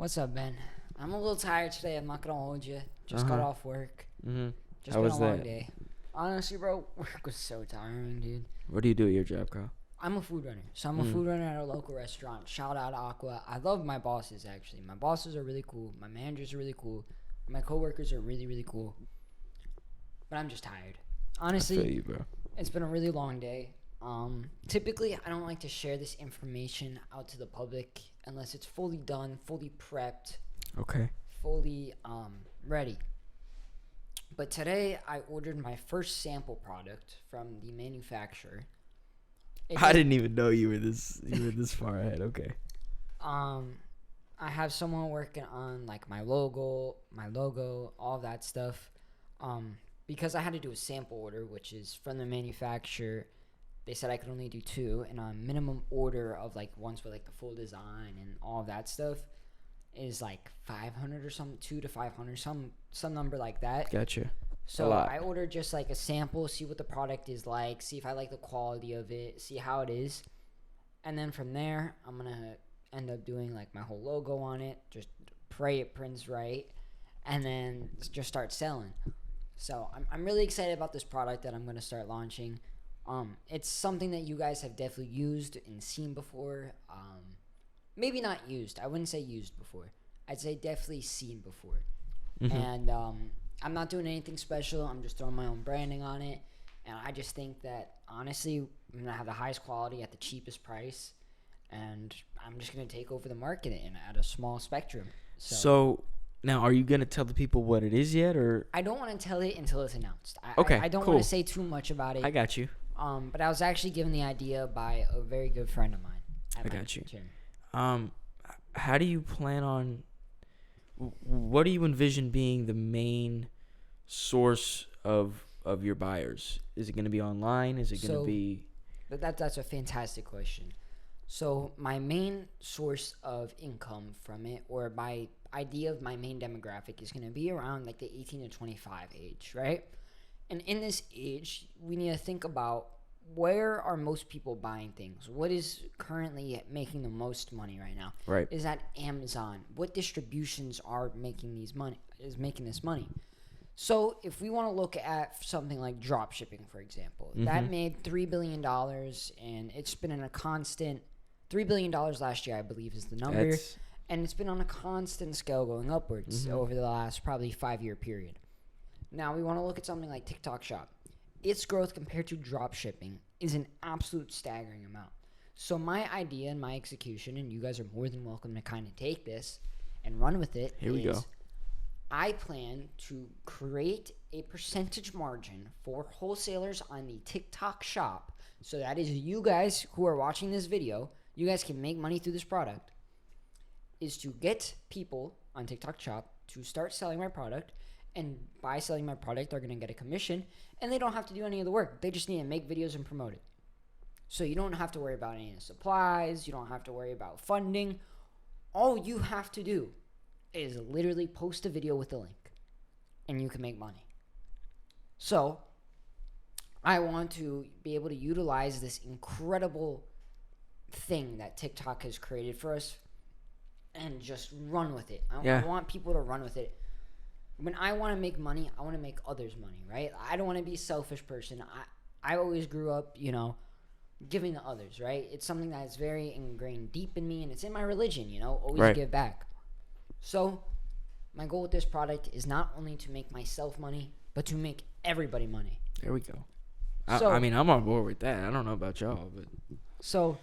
What's up, Ben? I'm a little tired today. I'm not gonna hold you. Just got off work. Just How been was a long that? day. Honestly, bro, work was so tiring, dude. What do you do at your job, Kyle? I'm a food runner. So I'm a food runner at a local restaurant. Shout out Aqua. I love my bosses, actually. My bosses are really cool. My managers are really cool. My coworkers are really, really cool. But I'm just tired. I feel Honestly, you, bro. it's been a really long day. Typically, I don't like to share this information out to the public unless it's fully done, fully prepped, Okay. fully ready. But today I ordered my first sample product from the manufacturer. I didn't even know you were this far ahead. Okay. I have someone working on like my logo, all that stuff. Because I had to do a sample order, which is from the manufacturer. They said I could only do 2, and a minimum order of like ones with like the full design and all of that stuff is like 500 or something, 2 to 500, some number like that. Gotcha. So I ordered just like a sample, see what the product is like, see if I like the quality of it, see how it is. And then from there, I'm going to end up doing like my whole logo on it, just pray it prints right, and then just start selling. So I'm really excited about this product that I'm going to start launching. It's something that you guys have definitely used and seen before. Maybe not used. I wouldn't say used before. I'd say definitely seen before. And I'm not doing anything special. I'm just throwing my own branding on it. And I just think that, honestly, I'm going to have the highest quality at the cheapest price. And I'm just going to take over the market at a small spectrum. So now, are you gonna tell the people what it is yet, or? I don't want to tell it until it's announced. I don't cool. want to say too much about it. I got you. But I was actually given the idea by a very good friend of mine. I got you. How do you plan on? What do you envision being the main source of your buyers? Is it going to be online? Is it going to be? That's a fantastic question. So my main source of income from it, or my idea of my main demographic, is going to be around like the 18 to 25 age, right? And in this age, we need to think about where are most people buying things? What is currently making the most money right now? Right. Is that Amazon? What distributions are making this money? So if we want to look at something like drop shipping, for example, that made $3 billion, and it's been in a constant $3 billion last year, I believe, is the number. And it's been on a constant scale going upwards over the last probably 5-year period. Now we want to look at something like TikTok Shop. Its growth compared to drop shipping is an absolute staggering amount. So my idea and my execution, and you guys are more than welcome to kind of take this and run with it. Here we go. I plan to create a percentage margin for wholesalers on the TikTok Shop. So that is you guys who are watching this video. You guys can make money through this product. Is to get people on TikTok Shop to start selling my product. And by selling my product, they're going to get a commission. And they don't have to do any of the work. They just need to make videos and promote it. So you don't have to worry about any supplies. You don't have to worry about funding. All you have to do is literally post a video with a link. And you can make money. So I want to be able to utilize this incredible thing that TikTok has created for us and just run with it. I want people to run with it. When I want to make money, I want to make others money, right? I don't want to be a selfish person. I always grew up, giving to others, right? It's something that's very ingrained deep in me, and it's in my religion, always give back. So my goal with this product is not only to make myself money, but to make everybody money. There we go. I mean, I'm on board with that. I don't know about y'all, but. So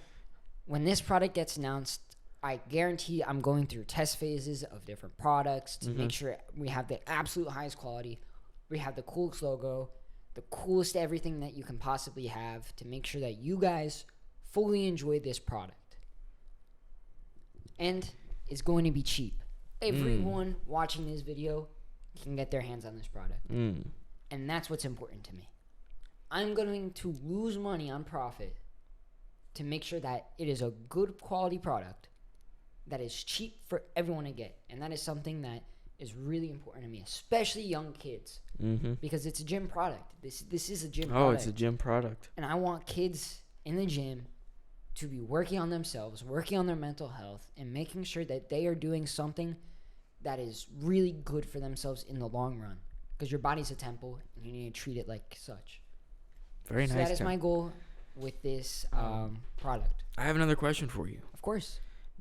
when this product gets announced, I guarantee I'm going through test phases of different products to make sure we have the absolute highest quality. We have the coolest logo, the coolest everything that you can possibly have to make sure that you guys fully enjoy this product. And it's going to be cheap. Everyone watching this video can get their hands on this product. And that's what's important to me. I'm going to lose money on profit to make sure that it is a good quality product that is cheap for everyone to get. And that is something that is really important to me, especially young kids, because it's a gym product. This is a gym product. Oh, it's a gym product. And I want kids in the gym to be working on themselves, working on their mental health, and making sure that they are doing something that is really good for themselves in the long run. Because your body's a temple, and you need to treat it like such. Very nice. So that is my goal with this product. I have another question for you. Of course.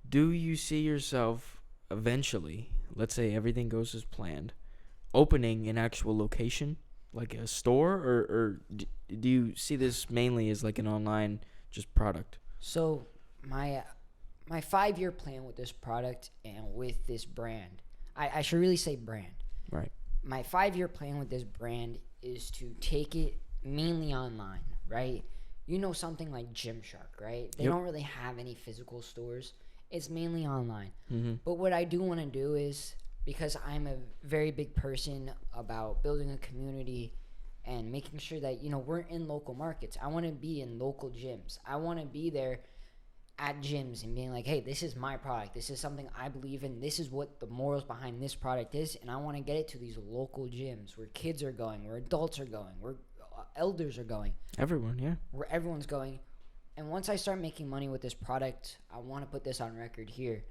Do you see yourself eventually, let's say everything goes as planned, opening an actual location, like a store, or do you see this mainly as like an online just product? So my 5-year plan with this product and with this brand, I should really say brand. Right. My 5-year plan with this brand is to take it mainly online, right? You know, something like Gymshark, right? They don't really have any physical stores. It's mainly online. Mm-hmm. But what I do want to do is, because I'm a very big person about building a community and making sure that, you know, we're in local markets. I want to be in local gyms. I want to be there at gyms and being like, hey, this is my product. This is something I believe in. This is what the morals behind this product is. And I want to get it to these local gyms where kids are going, where adults are going, where elders are going. Everyone, yeah. Where everyone's going. And once I start making money with this product, I want to put this on record here.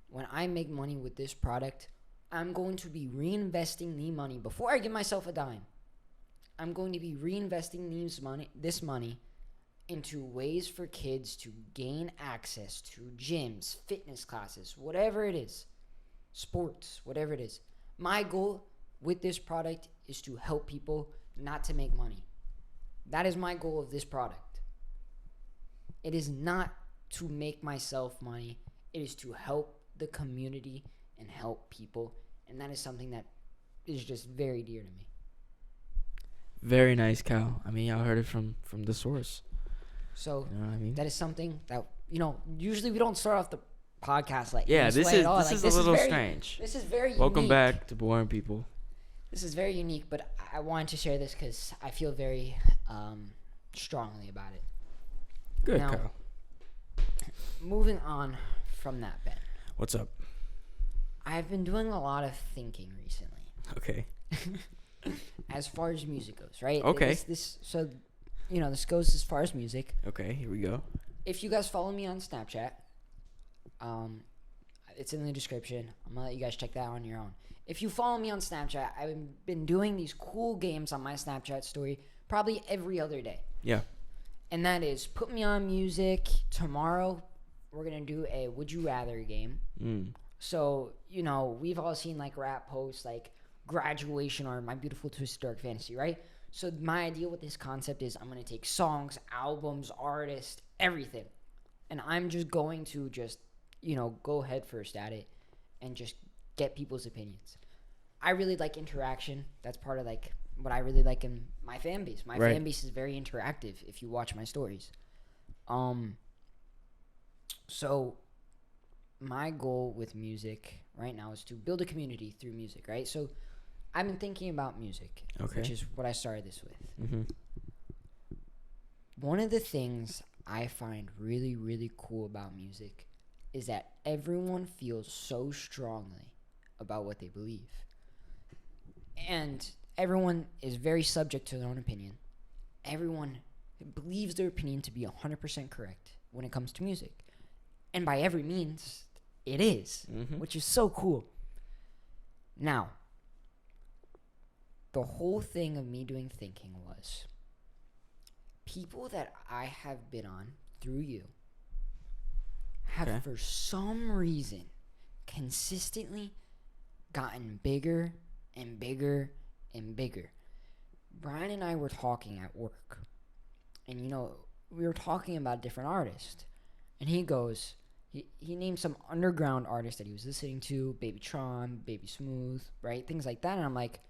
When I make money with this product, I'm going to be reinvesting the money. Before I give myself a dime, I'm going to be reinvesting this money into ways for kids to gain access to gyms, fitness classes, whatever it is, sports, whatever it is. My goal with this product is to help people, not to make money. That is my goal of this product. It is not to make myself money. It is to help the community and help people. And that is something that is just very dear to me. Very nice, Cal. I mean, y'all heard it from the source. So you know what I mean? that is something that, you know, usually we don't start off the podcast like this way is at all. this Like, is a little strange. This is very Welcome unique. back to Boring People. This is very unique, but I wanted to share this because I feel very strongly about it. Good, Now, Cal. Moving on from that, Ben. What's up? I've been doing a lot of thinking recently. Okay. As far as music goes, right? Okay. So, you know, this goes as far as music. Okay, here we go. If you guys follow me on Snapchat, it's in the description. I'm gonna let you guys check that out on your own. If you follow me on Snapchat, I've been doing these cool games on my Snapchat story probably every other day. Yeah. And that is put me on music. Tomorrow, we're gonna do a Would You Rather game. So, you know, we've all seen like rap posts like Graduation or My Beautiful Twisted Dark Fantasy, right? So my idea with this concept is I'm going to take songs, albums, artists, everything. And I'm just going to you know, go head first at it and just get people's opinions. I really like interaction. That's part of like what I really like in my fan base. My fan base is very interactive if you watch my stories. So my goal with music right now is to build a community through music, right? So I've been thinking about music, which is what I started this with. Mm-hmm. One of the things I find really, really cool about music is that everyone feels so strongly about what they believe. And everyone is very subject to their own opinion. Everyone believes their opinion to be 100% correct when it comes to music. And by every means, it is, which is so cool. Now, the whole thing of me doing thinking was people that I have been on through you have for some reason consistently gotten bigger and bigger and bigger. Brian and I were talking at work, and, you know, we were talking about a different artist, and he goes, he named some underground artist that he was listening to, Baby Tron, Baby Smooth, right? Things like that. And I'm like,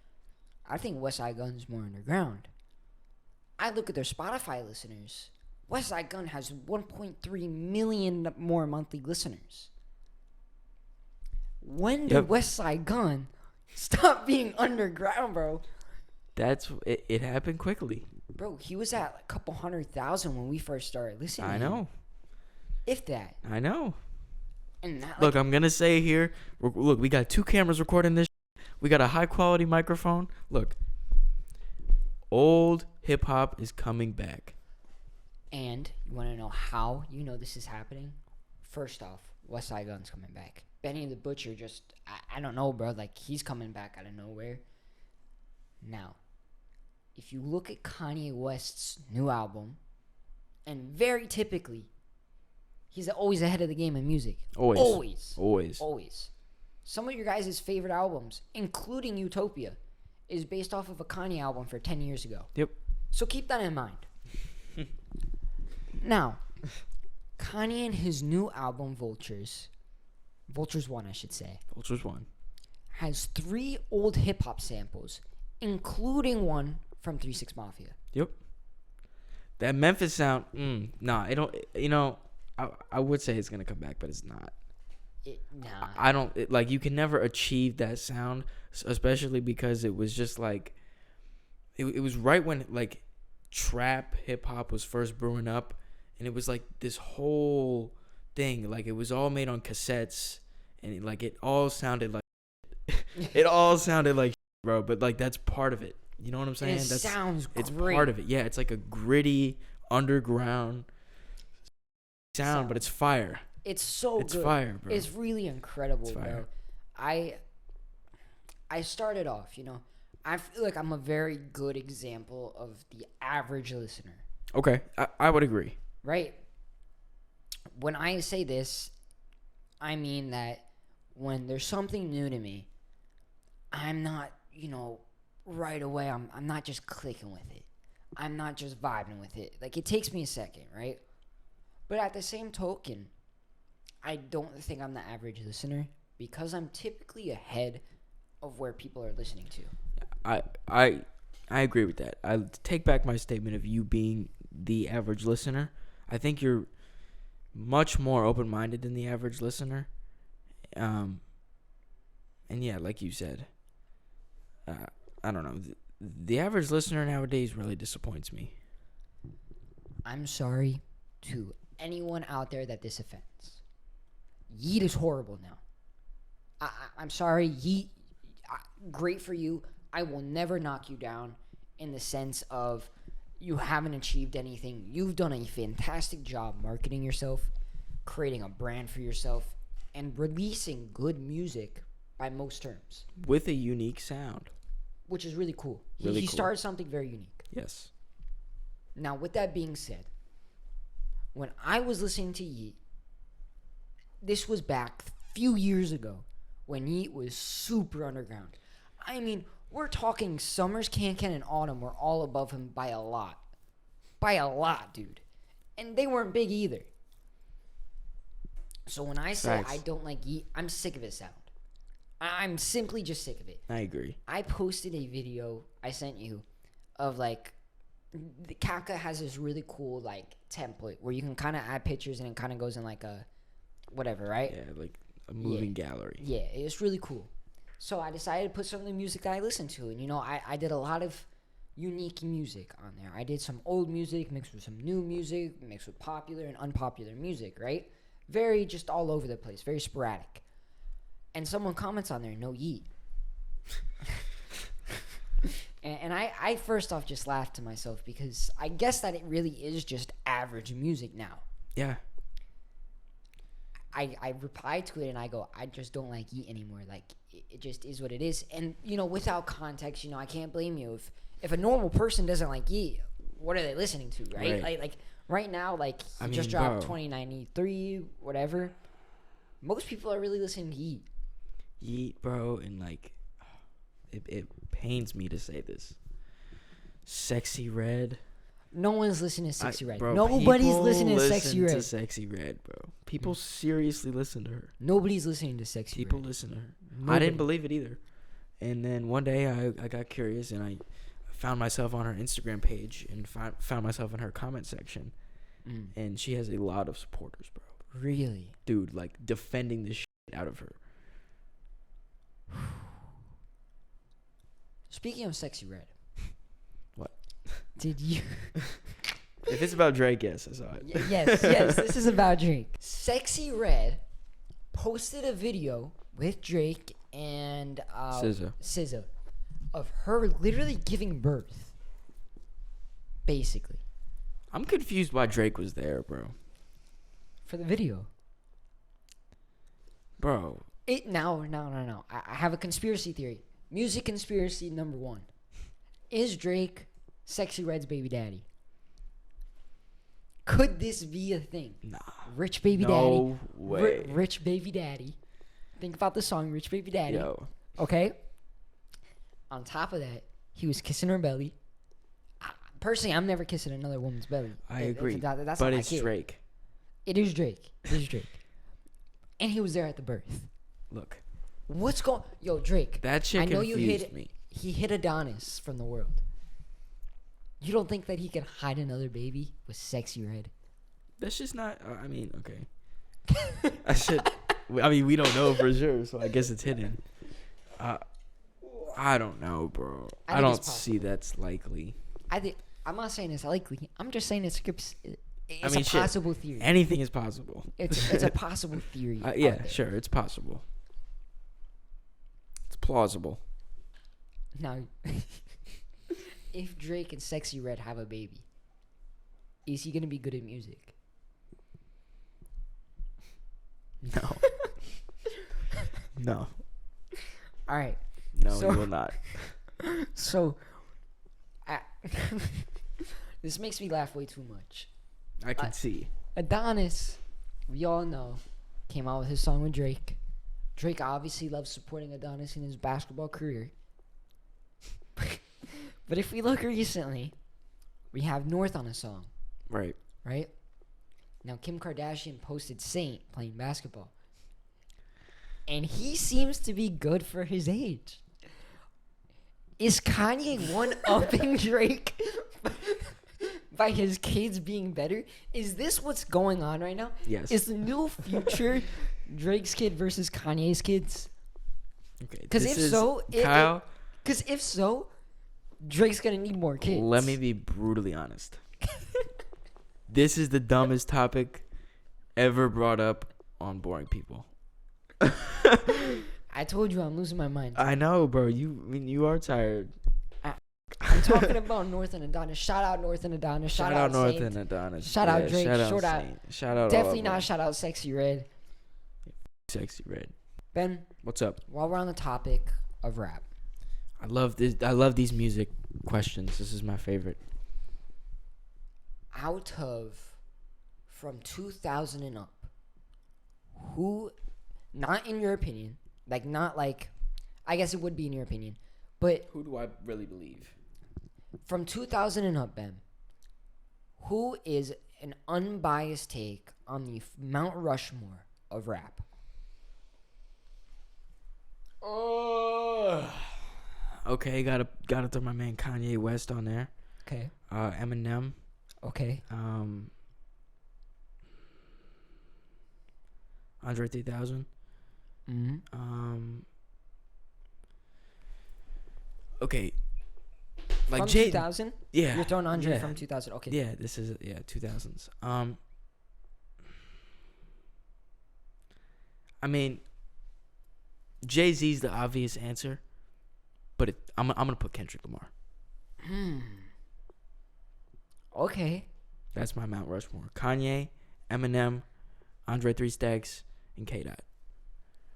I think Westside Gun's more underground. I look at their Spotify listeners. Westside Gun has 1.3 million more monthly listeners. When did Westside Gun stop being underground, bro? It happened quickly. Bro, he was at like a couple 100,000 when we first started listening. I know. If that. I know. And that, look, I'm going to say here, look, we got 2 cameras recording this. We got a high-quality microphone. Look, old hip-hop is coming back. And you want to know how you know this is happening? First off, West Side Gun's coming back. Benny the Butcher just, I don't know, bro. Like, he's coming back out of nowhere. Now, if you look at Kanye West's new album, and very typically, he's always ahead of the game in music. Always. Some of your guys' favorite albums, including Utopia, is based off of a Kanye album for 10 years ago. Yep. So keep that in mind. Now, Kanye and his new album, Vultures 1, I should say. Vultures 1. Has 3 old hip-hop samples, including one from 3 6 Mafia. Yep. That Memphis sound, I don't, I would say it's going to come back, but it's not. I don't, like, you can never achieve that sound, especially because it was just like, it was right when, like, trap hip-hop was first brewing up, and it was like this whole thing, like, it was all made on cassettes, and it all sounded like bro, but, like, that's part of it. You know what I'm saying? Sounds great. It's part of it. Yeah, it's like a gritty underground sound, but it's fire. It's so good. It's fire, bro. It's really incredible, bro. I started off, I feel like I'm a very good example of the average listener. Okay, I would agree. Right? When I say this, I mean that when there's something new to me, I'm not, right away, I'm not just clicking with it. I'm not just vibing with it. Like, it takes me a second, right? But at the same token, I don't think I'm the average listener because I'm typically ahead of where people are listening to. I agree with that. I take back my statement of you being the average listener. I think you're much more open-minded than the average listener. And yeah, like you said, I don't know. The average listener nowadays really disappoints me. I'm sorry to anyone out there that this offends. Yeet is horrible now. I'm sorry. Yeet, great for you. I will never knock you down in the sense of you haven't achieved anything. You've done a fantastic job marketing yourself, creating a brand for yourself, and releasing good music by most terms. With a unique sound. Which is really cool. Really he cool. started something very unique. Yes. Now, with that being said, when I was listening to Yeet, this was back a few years ago when Yeet was super underground. I mean, we're talking Summers, Can and Autumn were all above him by a lot. By a lot, dude. And they weren't big either. So when I say I don't like Yeet, I'm sick of his sound. I'm simply just sick of it. I agree. I posted a video I sent you of, like, the Kafka has this really cool, like, template where you can kind of add pictures and it kind of goes in, like, a whatever, right? Yeah, like a moving gallery. Yeah, it's really cool. So I decided to put some of the music that I listen to. And, I did a lot of unique music on there. I did some old music mixed with some new music, mixed with popular and unpopular music, right? Very just all over the place, very sporadic. And someone comments on there, no Yeet. and I first off just laughed to myself because I guess that it really is just average music now. Yeah. I replied to it and I go, I just don't like Yeet anymore. Like, it just is what it is. And, without context, I can't blame you. If a normal person doesn't like Yeet, what are they listening to, right? Like right now, like, he just dropped 2093, whatever. Most people are really listening to Yeet. Yeet, bro, and, like, it pains me to say this. Sexy Red. No one's listening to Sexy Red. Bro, nobody's listening to Sexy Red. To Sexy Red, bro. People seriously listen to her. Nobody's listening to Sexy People Red. listen to her. Nobody. I didn't believe it either. And then one day I got curious and I found myself on her Instagram page and found myself in her comment section. And she has a lot of supporters, bro. Really? Dude, like, defending the shit out of her. Speaking of Sexy Red. What? Did you... If it's about Drake, yes, I saw it. Yes, this is about Drake. Sexy Red posted a video with Drake and SZA of her literally giving birth. Basically. I'm confused why Drake was there, bro. For the video. Bro. No. I have a conspiracy theory. Music conspiracy number 1. Is Drake Sexy Red's baby daddy? Could this be a thing? Nah. Rich baby daddy. No way. Rich baby daddy. Think about the song Rich Baby Daddy. Yo. Okay? On top of that, he was kissing her belly. Personally, I'm never kissing another woman's belly. I agree. That's but not it's my kid. Drake. It is Drake. And he was there at the birth. Look. What's going... Yo, Drake. That shit I know confused me. He hid Adonis from the world. You don't think that he can hide another baby with Sexy Red? That's just not... I mean, okay. We don't know for sure, so I guess it's hidden. I don't know, bro. I don't see that's likely. I'm not saying it's likely. I'm just saying it's a shit. possible theory. Anything is possible. It's a possible theory. Yeah, sure. It's possible. It's plausible. Now, if Drake and Sexy Red have a baby, is he going to be good at music? No. No. All right. No, he will not. So, this makes me laugh way too much. I can see. Adonis, we all know, came out with his song with Drake. Drake obviously loves supporting Adonis in his basketball career. But if we look recently, we have North on a song. Right. Right? Now, Kim Kardashian posted Saint playing basketball. And he seems to be good for his age. Is Kanye one-upping Drake by his kids being better? Is this what's going on right now? Yes. Is the new future Drake's kid versus Kanye's kids? Okay. Because if so, Drake's gonna need more kids. Let me be brutally honest. This is the dumbest topic ever brought up on Boring People. I told you I'm losing my mind. I know, bro. You are tired. I'm talking about North and Adonis. Shout out North and Adonis. Shout out North Saint. and Adonis. Shout out Drake. Shout out. Definitely not shout out Sexy Red. Sexy Red. Ben, what's up? While we're on the topic of rap, I love this. I love these music questions. This is my favorite. Out of from 2000 and up, who, not in your opinion, I guess it would be in your opinion, but who do I really believe? From 2000 and up, Ben, who is an unbiased take on the Mount Rushmore of rap? Okay, gotta throw my man Kanye West on there. Okay. Eminem. Okay. Andre 3000. Mm-hmm. Okay. Like from 2000? Yeah. You're throwing Andre from 2000. Okay. Yeah, this is 2000s. I mean, Jay-Z's the obvious answer, but I'm gonna put Kendrick Lamar. Okay. That's my Mount Rushmore. Kanye, Eminem, Andre 3 Stacks, and K-Dot.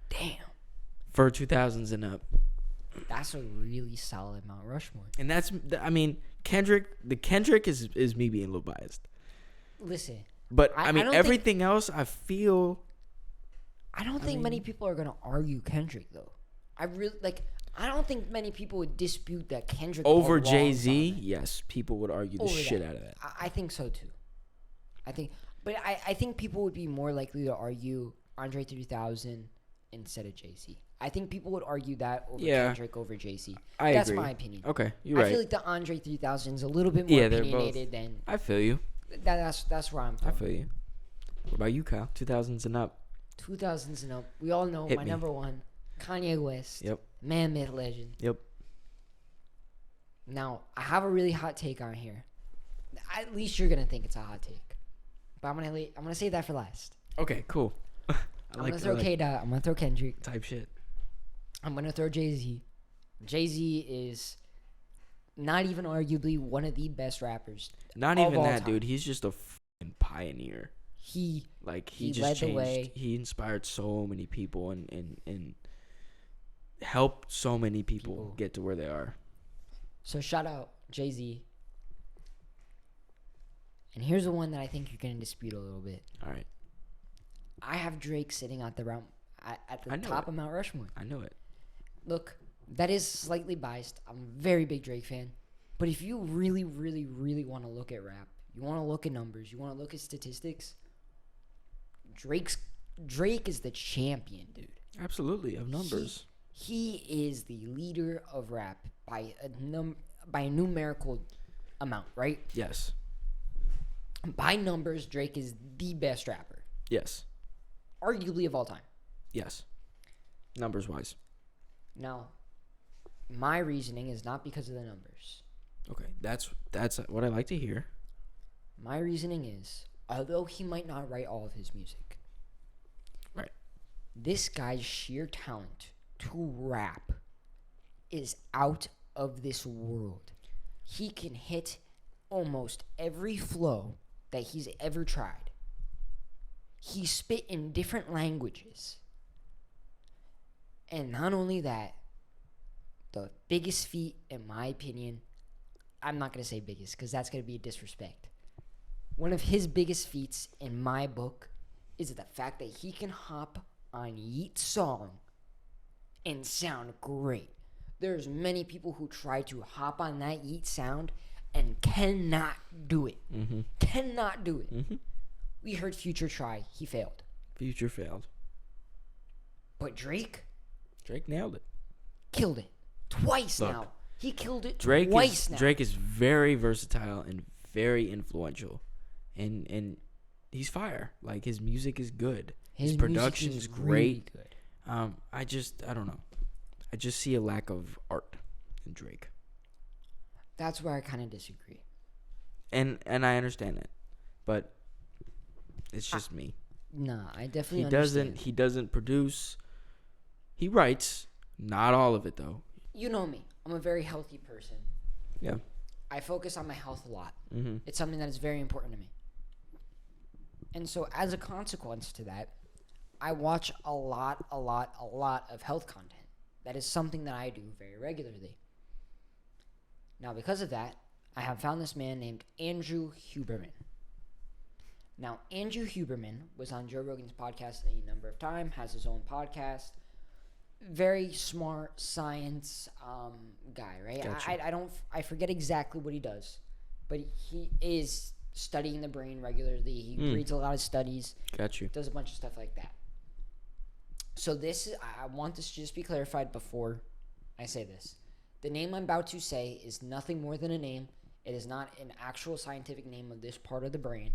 Damn. For 2000s and up. That's a really solid Mount Rushmore. And that's, I mean, Kendrick is me being a little biased. Listen. But, I mean, everything else, I feel. I don't think many people are going to argue Kendrick, though. I don't think many people would dispute that Kendrick over Jay-Z. Yes, people would argue the shit out of that. I think so too. I think people would be more likely to argue Andre 3000 instead of Jay-Z. I think people would argue that over Kendrick over Jay-Z. That's agree. my opinion. Okay, you're right. I feel like the Andre 3000 is a little bit more opinionated than. I feel you. That's where I'm from. I feel you. What about you, Kyle? 2000s and up. 2000s and up. We all know my number one, Kanye West. Yep. Man, myth, legend. Yep. Now, I have a really hot take on here. At least you're gonna think it's a hot take, but I'm gonna save that for last. Okay, cool. I'm gonna throw K-Dot. I'm gonna throw Kendrick. Type shit. I'm gonna throw Jay-Z. Jay-Z is not even arguably one of the best rappers. Not of even all that, time. dude. He's just a fucking pioneer. He Like he just led the changed. way. He inspired so many people and helped so many people get to where they are. So shout out Jay-Z. And here's the one that I think you're going to dispute a little bit. All right. I have Drake sitting at the I know top it. of Mount Rushmore. I know it. Look, that is slightly biased. I'm a very big Drake fan. But if you really, really, really want to look at rap, you want to look at numbers, you want to look at statistics, Drake is the champion, dude. Absolutely, of numbers. He is the leader of rap by a numerical amount, right? Yes. By numbers, Drake is the best rapper, Yes. arguably of all time. Yes. Numbers wise. Now, my reasoning is not because of the numbers. Okay. That's what I like to hear. My reasoning is, although he might not write all of his music, Right. this guy's sheer talent to rap is out of this world. He can hit almost every flow that he's ever tried. He spit in different languages. And not only that, the biggest feat, in my opinion, I'm not going to say biggest because that's going to be a disrespect. One of his biggest feats in my book is the fact that he can hop on Yeat's song and sound great. There's many people who try to hop on that Yeat sound and cannot do it. Mm-hmm. Cannot do it. Mm-hmm. We heard Future try. He failed. Future failed. But Drake nailed it. killed it. Twice Look, now. He killed it Drake twice now. Drake is very versatile and very influential. And he's fire. Like, his music is good. His production is great. Really good. I don't know. I just see a lack of art in Drake. That's where I kind of disagree. And I understand that. But it's just me. Nah, I definitely He understand. doesn't produce. He writes, not all of it though. You know me. I'm a very healthy person. Yeah. I focus on my health a lot. Mm-hmm. It's something that is very important to me. And so as a consequence to that, I watch a lot of health content. That is something that I do very regularly. Now, because of that, I have found this man named Andrew Huberman. Now, Andrew Huberman was on Joe Rogan's podcast a number of times, has his own podcast. Very smart science guy, right? Gotcha. I forget exactly what he does, but he is studying the brain regularly. He reads a lot of studies. Got you. Does a bunch of stuff like that. So I want this to just be clarified before I say this. The name I'm about to say is nothing more than a name. It is not an actual scientific name of this part of the brain.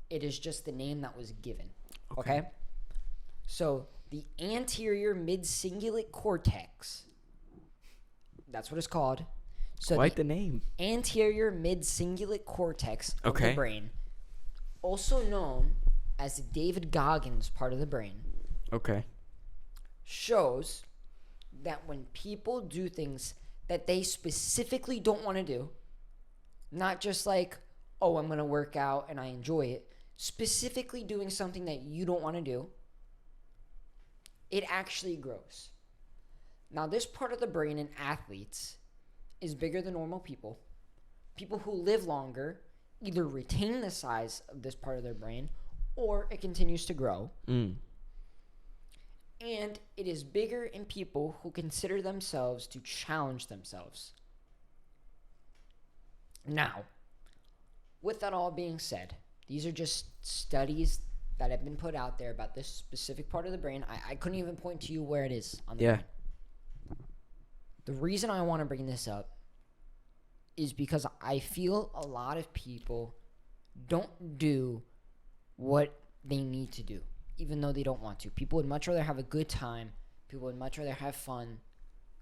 It is just the name that was given. Okay? So the anterior mid-cingulate cortex, that's what it's called. So Quite the name. Anterior mid-cingulate cortex of Okay. the brain, also known as the David Goggins part of the brain, Okay. shows that when people do things that they specifically don't want to do, not just like, oh, I'm going to work out and I enjoy it, specifically doing something that you don't want to do, it actually grows. Now, this part of the brain in athletes is bigger than normal people. People who live longer either retain the size of this part of their brain or it continues to grow. Mm. And it is bigger in people who consider themselves to challenge themselves. Now, with that all being said, these are just studies that have been put out there about this specific part of the brain. I couldn't even point to you where it is on the brain. The reason I want to bring this up is because I feel a lot of people don't do what they need to do, even though they don't want to. People would much rather have a good time. People would much rather have fun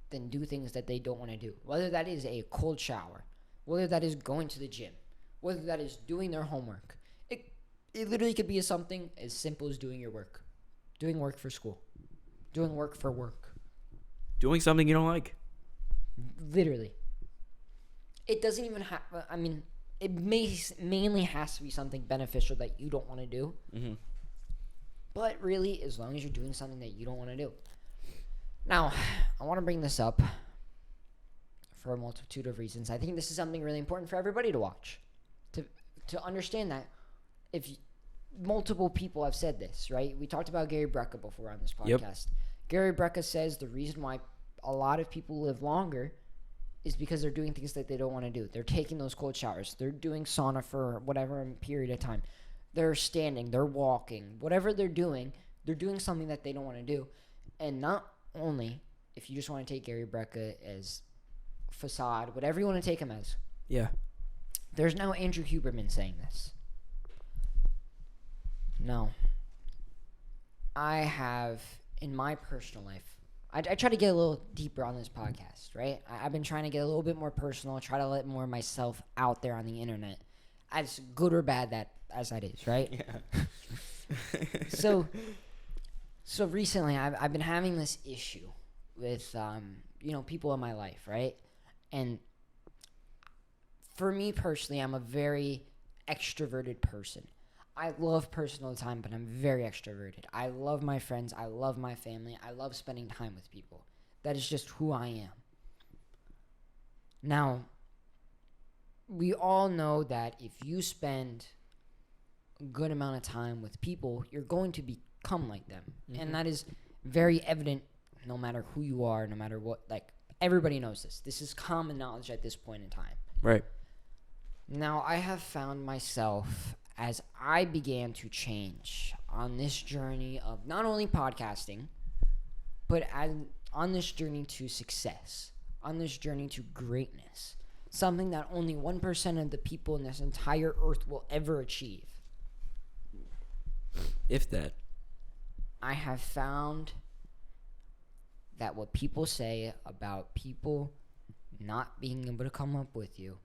than do things that they don't want to do. Whether that is a cold shower, whether that is going to the gym, whether that is doing their homework. It literally could be something as simple as doing your work. Doing work for school. Doing work for work. Doing something you don't like. Literally. it doesn't even have. I mean, it mainly has to be something beneficial that you don't want to do. Mm-hmm. But really, as long as you're doing something that you don't want to do. Now, I want to bring this up for a multitude of reasons. I think this is something really important for everybody to watch. To understand that if multiple people have said this, right? We talked about Gary Brecka before on this podcast. Yep. Gary Brecka says the reason why a lot of people live longer is because they're doing things that they don't want to do. They're taking those cold showers. They're doing sauna for whatever period of time. They're standing. They're walking. Whatever they're doing something that they don't want to do. And not only, if you just want to take Gary Brecka as facade, whatever you want to take him as. Yeah. There's now Andrew Huberman saying this. No. I have, in my personal life, I try to get a little deeper on this podcast, right? I've been trying to get a little bit more personal, try to let more of myself out there on the internet, as good or bad as that is, right? Yeah. So recently, I've been having this issue with, people in my life, right? And for me personally, I'm a very extroverted person. I love personal time, but I'm very extroverted. I love my friends. I love my family. I love spending time with people. That is just who I am. Now, we all know that if you spend a good amount of time with people, you're going to become like them. Mm-hmm. And that is very evident no matter who you are, no matter what. Like, everybody knows this. This is common knowledge at this point in time. Right. Now, I have found myself, as I began to change on this journey of not only podcasting, but on this journey to success, on this journey to greatness, something that only 1% of the people in this entire earth will ever achieve. If that. I have found that what people say about people not being able to come up with you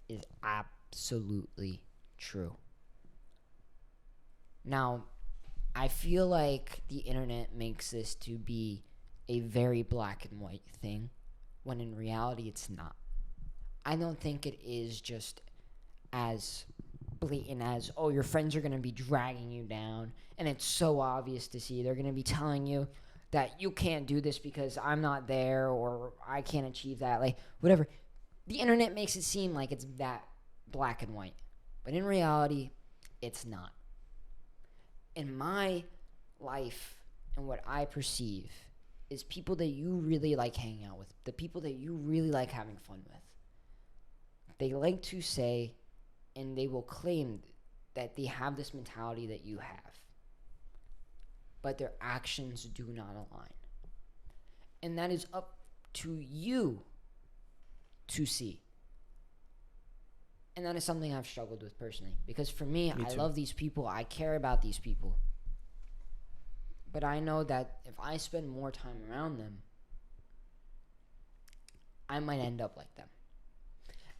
is absolutely true. Now, I feel like the internet makes this to be a very black and white thing, when in reality it's not. I don't think it is just as blatant as, oh, your friends are going to be dragging you down, and it's so obvious to see. They're going to be telling you that you can't do this because I'm not there, or I can't achieve that, like, whatever. The internet makes it seem like it's that black and white, but in reality, it's not. In my life and what I perceive is people that you really like hanging out with, the people that you really like having fun with. They like to say, and they will claim that they have this mentality that you have, but their actions do not align. And that is up to you to see. And that is something I've struggled with personally. Because for me I love these people. I care about these people. But I know that if I spend more time around them, I might end up like them.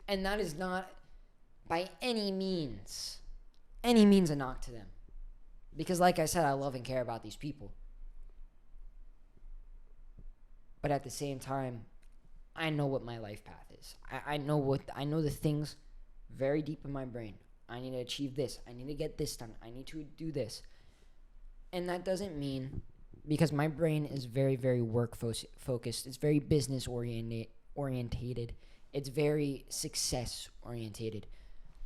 And that is not by any means a knock to them. Because like I said, I love and care about these people. But at the same time, I know what my life path is. I know the things very deep in my brain. I need to achieve this. I need to get this done. I need to do this. And that doesn't mean, because my brain is very, very work focused. It's very business orientated. It's very success orientated.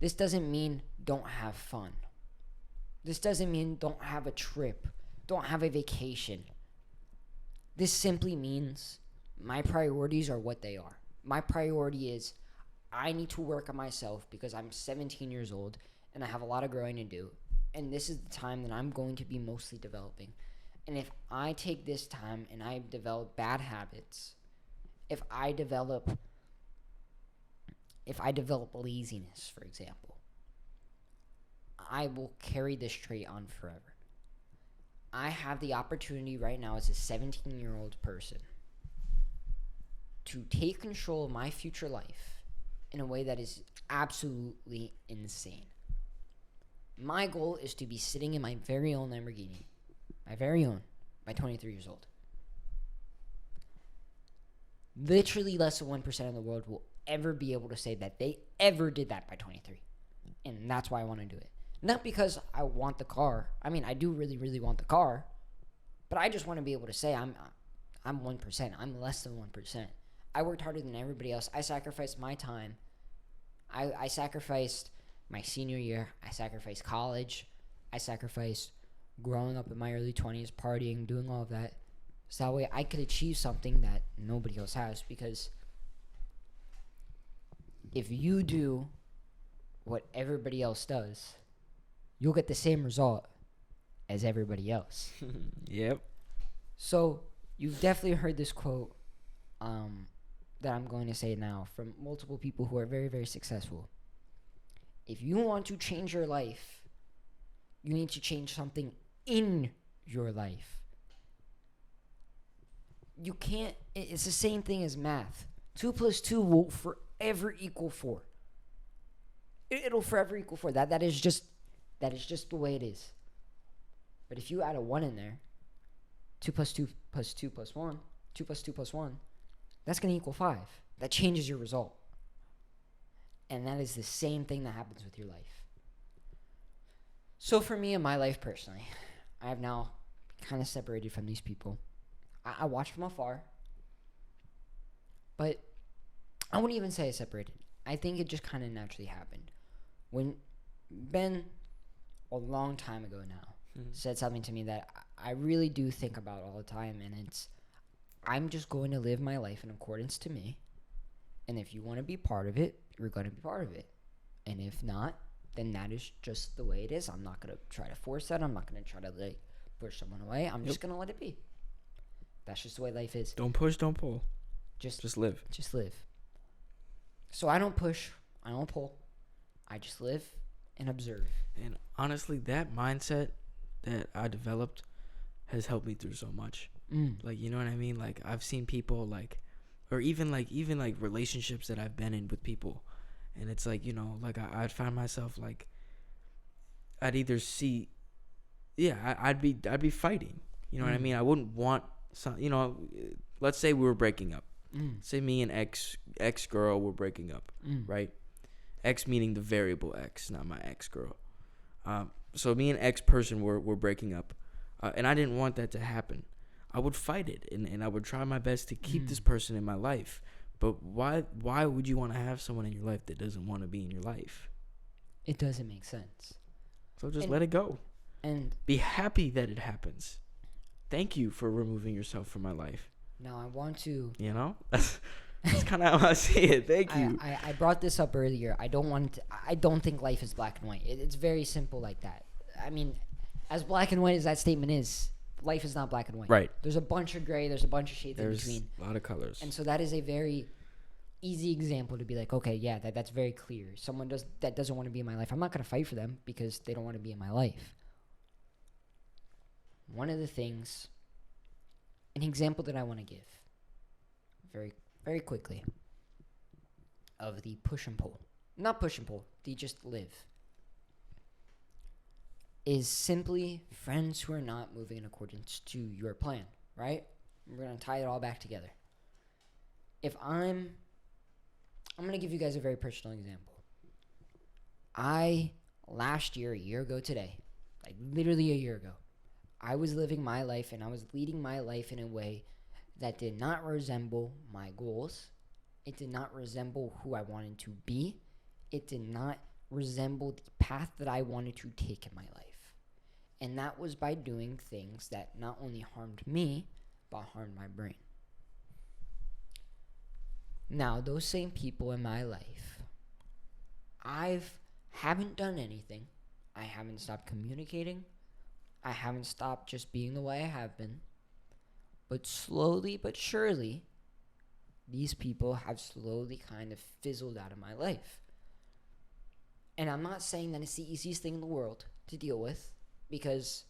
This doesn't mean don't have fun. This doesn't mean don't have a trip. Don't have a vacation. This simply means my priorities are what they are. My priority is I need to work on myself because I'm 17 years old and I have a lot of growing to do. And this is the time that I'm going to be mostly developing. And if I take this time and I develop bad habits, if I develop laziness, for example, I will carry this trait on forever. I have the opportunity right now as a 17-year-old person to take control of my future life in a way that is absolutely insane. My goal is to be sitting in my very own Lamborghini, by 23 years old. Literally less than 1% of the world will ever be able to say that they ever did that by 23. And that's why I want to do it. Not because I want the car. I mean, I do really, really want the car. But I just want to be able to say I'm 1%. I'm less than 1%. I worked harder than everybody else. I sacrificed my time. I sacrificed my senior year. I sacrificed college. I sacrificed growing up in my early 20s, partying, doing all of that. So that way I could achieve something that nobody else has. Because if you do what everybody else does, you'll get the same result as everybody else. Yep. So you've definitely heard this quote that I'm going to say now from multiple people who are very, very successful. If you want to change your life, you need to change something in your life. You can't, it's the same thing as math. 2 plus 2 will forever equal 4. It'll forever equal 4. That is just the way it is. But if you add a 1 in there, 2 plus 2 plus 2 plus 1, 2 plus 2 plus 1, that's going to equal 5. That changes your result. And that is the same thing that happens with your life. So for me in my life personally, I have now kind of separated from these people. I watch from afar. But I wouldn't even say I separated. I think it just kind of naturally happened. When Ben, a long time ago now, said something to me that I really do think about all the time, and it's, I'm just going to live my life in accordance to me, and if you want to be part of it, you're going to be part of it, and if not, then that is just the way it is. I'm not going to try to force that. I'm not going to try to push someone away. I'm just going to let it be. That's just the way life is. Don't push, don't pull. Just live. Just live. So I don't push, I don't pull. I just live and observe. And honestly, that mindset that I developed has helped me through so much. Like, you know what I mean? Like, I've seen people or even relationships that I've been in with people, and it's like, you know, like I'd find myself like, I'd either see, I'd be fighting. You know what I mean? I wouldn't want some, you know, let's say we were breaking up. Say me and ex girl were breaking up, right? X meaning the variable X, not my ex girl. So me and X person were breaking up, and I didn't want that to happen. I would fight it, and I would try my best to keep this person in my life. But why would you want to have someone in your life that doesn't want to be in your life? It doesn't make sense. So just let it go. And be happy that it happens. Thank you for removing yourself from my life. Now I want to... You know? That's kind of how I see it. Thank you. I brought this up earlier. I don't think life is black and white. It's very simple like that. I mean, as black and white as that statement is, life is not black and white. Right. There's a bunch of gray. There's a bunch of shades in between. There's a lot of colors. And so that is a very easy example to be like, okay, yeah, that's very clear. Someone that doesn't want to be in my life, I'm not going to fight for them because they don't want to be in my life. One of the things, an example that I want to give very, very quickly of the push and pull. Not push and pull, the just live. Is simply friends who are not moving in accordance to your plan, right? We're going to tie it all back together. If I'm going to give you guys a very personal example. Last year, a year ago today, like literally a year ago, I was living my life and I was leading my life in a way that did not resemble my goals. It did not resemble who I wanted to be. It did not resemble the path that I wanted to take in my life. And that was by doing things that not only harmed me, but harmed my brain. Now, those same people in my life, haven't done anything. I haven't stopped communicating. I haven't stopped just being the way I have been. But slowly but surely, these people have slowly kind of fizzled out of my life. And I'm not saying that it's the easiest thing in the world to deal with, because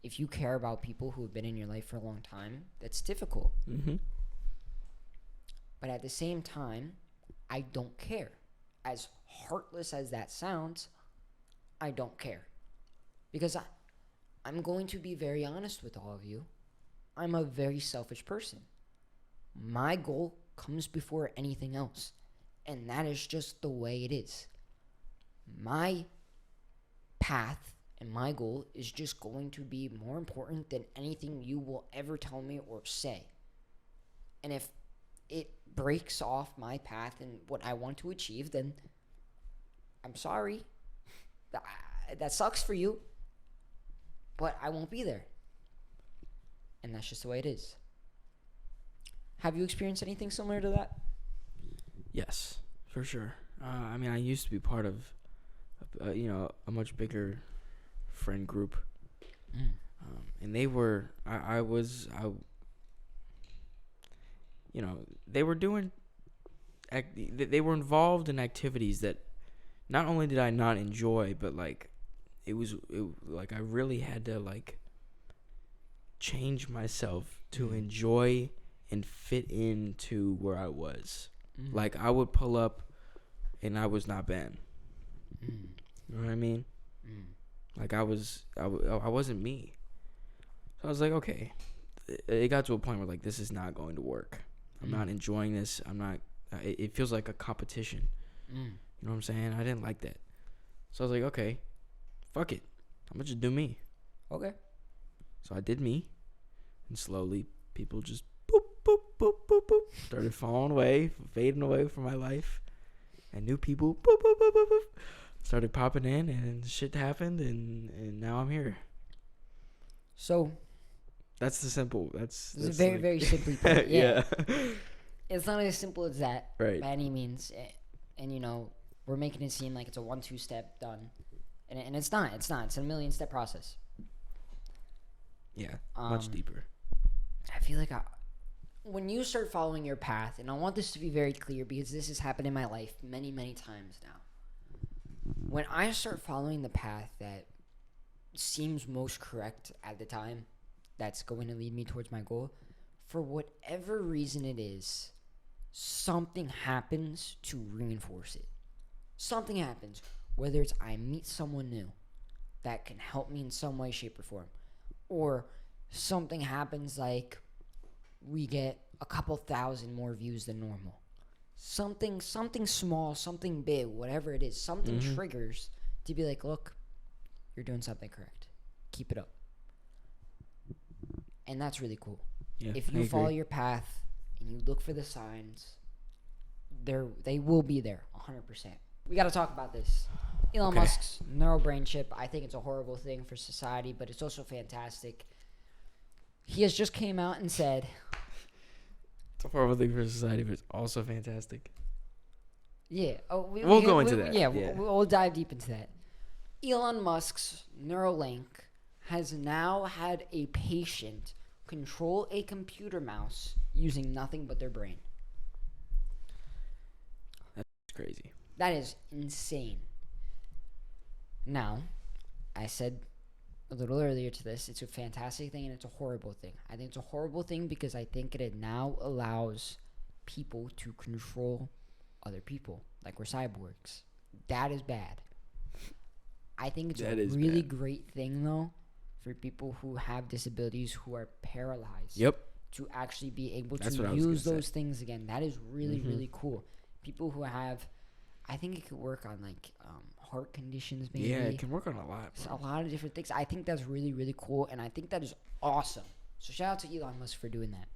if you care about people who have been in your life for a long time, that's difficult. Mm-hmm. But at the same time, I don't care. As heartless as that sounds, I don't care. Because I'm going to be very honest with all of you. I'm a very selfish person. My goal comes before anything else. And that is just the way it is. My path and my goal is just going to be more important than anything you will ever tell me or say. And if it breaks off my path and what I want to achieve, then I'm sorry. That sucks for you. But I won't be there. And that's just the way it is. Have you experienced anything similar to that? Yes, for sure. I mean, I used to be part of, a much bigger friend group. And they were, they were doing, they were involved in activities that not only did I not enjoy, but like, I really had to like change myself to enjoy and fit into where I was. Like, I would pull up and I was not Ben. You know what I mean? Like, I wasn't me. So I was like, okay. It got to a point where, like, this is not going to work. I'm not enjoying this. It feels like a competition. You know what I'm saying? I didn't like that. So I was like, okay, fuck it. I'm going to just do me. Okay. So I did me. And slowly, people just boop, boop, boop, boop, boop, started falling away, fading away from my life. And new people boop, boop, boop, boop, boop, started popping in, and shit happened, and now I'm here. So that's the simple. That's very, like, very simply put. Yeah. It's not as simple as that, right, by any means. And we're making it seem like it's a 1-2 step done, and it's not. It's not. It's a 1,000,000-step process. Yeah, much deeper. I feel like when you start following your path, and I want this to be very clear because this has happened in my life many, many times now. When I start following the path that seems most correct at the time, that's going to lead me towards my goal, for whatever reason it is, something happens to reinforce it. Something happens, whether it's I meet someone new that can help me in some way, shape, or form, or something happens like we get a couple thousand more views than normal. Something small, something big, whatever it is, something triggers to be like, look, you're doing something correct. Keep it up. And that's really cool. Yeah, if you follow your path and you look for the signs, they will be there 100%. We got to talk about this. Elon Musk's neural brain chip. I think it's a horrible thing for society, but it's also fantastic. He has just came out and said, it's a horrible thing for society, but it's also fantastic. Yeah. We'll go into that. Yeah, we'll dive deep into that. Elon Musk's Neuralink has now had a patient control a computer mouse using nothing but their brain. That's crazy. That is insane. Now, I said a little earlier to this, it's a fantastic thing and it's a horrible thing. I think it's a horrible thing because I think it now allows people to control other people, like we're cyborgs. That is bad. I think it's a really great thing, though, for people who have disabilities who are paralyzed. Yep. To actually be able to use those things again. That is really, really cool. People who have, I think it could work on like heart conditions, maybe. Yeah, it can work on a lot. A lot of different things. I think that's really, really cool, and I think that is awesome. So shout out to Elon Musk for doing that.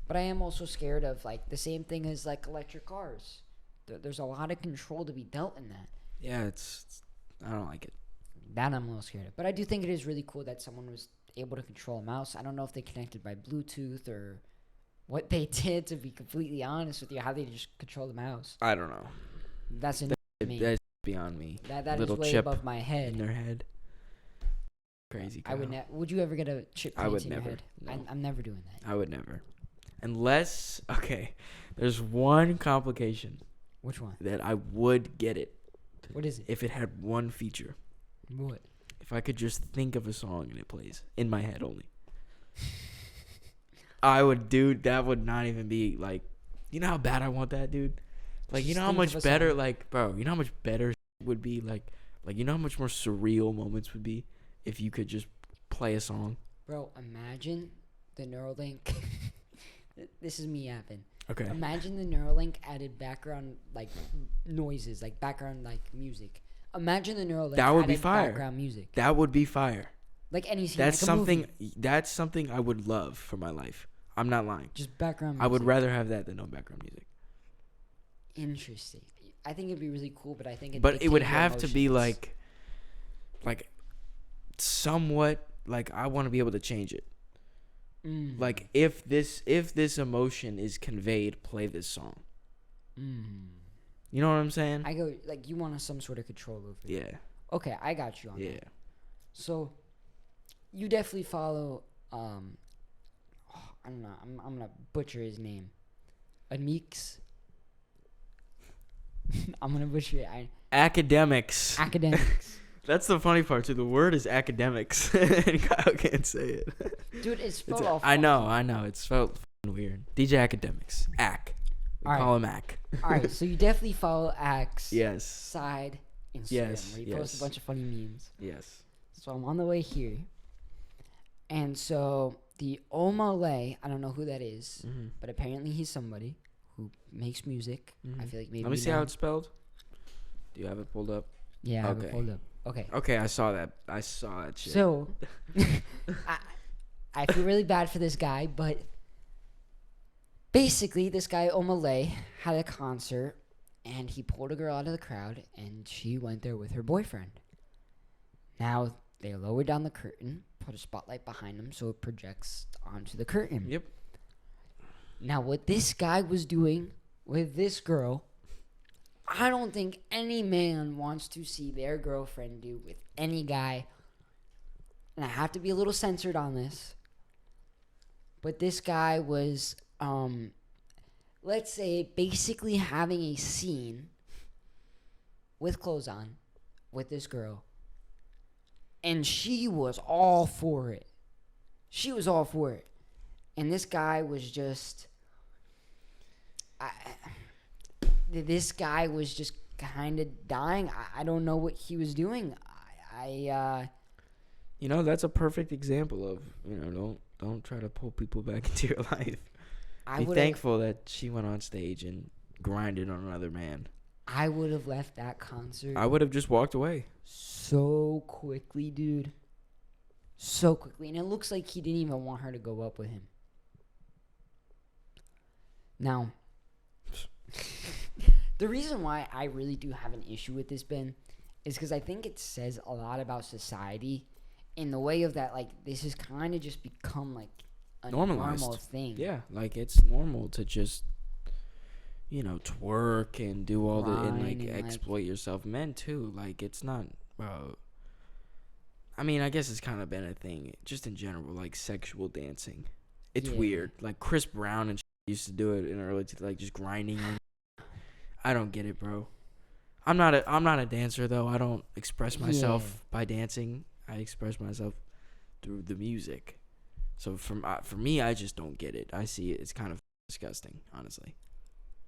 But I am also scared of like the same thing as like electric cars. There's a lot of control to be dealt in that. Yeah, I don't like it. That I'm a little scared of. But I do think it is really cool that someone was able to control a mouse. I don't know if they connected by Bluetooth or what they did, to be completely honest with you, how they just control the mouse. I don't know. That's me. That's beyond me. That is way above my head. In their head. Crazy. I would would you ever get a chip placed in your head? No. I'm never doing that. I would never. Unless, there's one complication. Which one? That I would get it. What is it? If it had one feature. What? If I could just think of a song and it plays in my head only. I would, dude. That would not even be like, you know how bad I want that, dude. Like, you know how much better, like, bro. You know how much better would be, like, you know how much more surreal moments would be if you could just play a song. Bro, imagine the Neuralink. This is me yapping. Okay. Imagine the Neuralink added background like noises, like background like music. Imagine the Neuralink That would be added fire. background music. That would be fire. Like any scene, That's like a something. movie. That's something I would love for my life. I'm not lying. Just background music. I would rather have that than no background music. Interesting. I think it'd be really cool, but I think But it would dictate your have to be emotions. like somewhat like I want to be able to change it. Like if this emotion is conveyed, play this song. You know what I'm saying? I go like you want some sort of control over it. Yeah. Okay, I got you on Yeah. that. So you definitely follow I don't know, I'm gonna butcher his name. Amix. I'm gonna butcher it. Academics. Academics. That's the funny part too. The word is academics, and Kyle can't say it. Dude, it's spelled all I know. funky. It's spelled weird. DJ Academics. Ac. We call him Ac. Alright, so you definitely follow Ac's Yes. side Instagram Yes, where he posts a bunch of funny memes. Yes. So I'm on the way here. And so the Omah, I don't know who that is, but apparently he's somebody who makes music. I feel like maybe Let me see how it's spelled. Do you have it pulled up? Yeah, I have it Okay. pulled up. Okay. Okay, I saw that. I saw that shit. So I feel really bad for this guy, but basically this guy Omah had a concert and he pulled a girl out of the crowd and she went there with her boyfriend. Now they lowered down the curtain, put a spotlight behind him so it projects onto the curtain. Yep. Now what this guy was doing with this girl, I don't think any man wants to see their girlfriend do with any guy. And I have to be a little censored on this. But this guy was, let's say, basically having a scene with clothes on with this girl. And she was all for it. She was all for it. And this guy was just... this guy was just kind of dying. I don't know what he was doing. You know, that's a perfect example of, don't try to pull people back into your life. Be thankful that she went on stage and grinded on another man. I would have left that concert. I would have just walked away. So quickly, dude. So quickly. And it looks like he didn't even want her to go up with him. Now, the reason why I really do have an issue with this, Ben, is because I think it says a lot about society in the way of that, like, this has kind of just become, like, a Normalized. normal thing. Yeah, like, it's normal to just, twerk and do all and exploit yourself. Men, too. Like, it's not, I mean, I guess it's kind of been a thing, just in general, like, sexual dancing. It's weird. Like, Chris Brown and used to do it in early, like, just grinding on. I don't get it, bro. I'm not a dancer, though. I don't express myself by dancing. I express myself through the music. So for me, I just don't get it. I see it. It's kind of disgusting, honestly.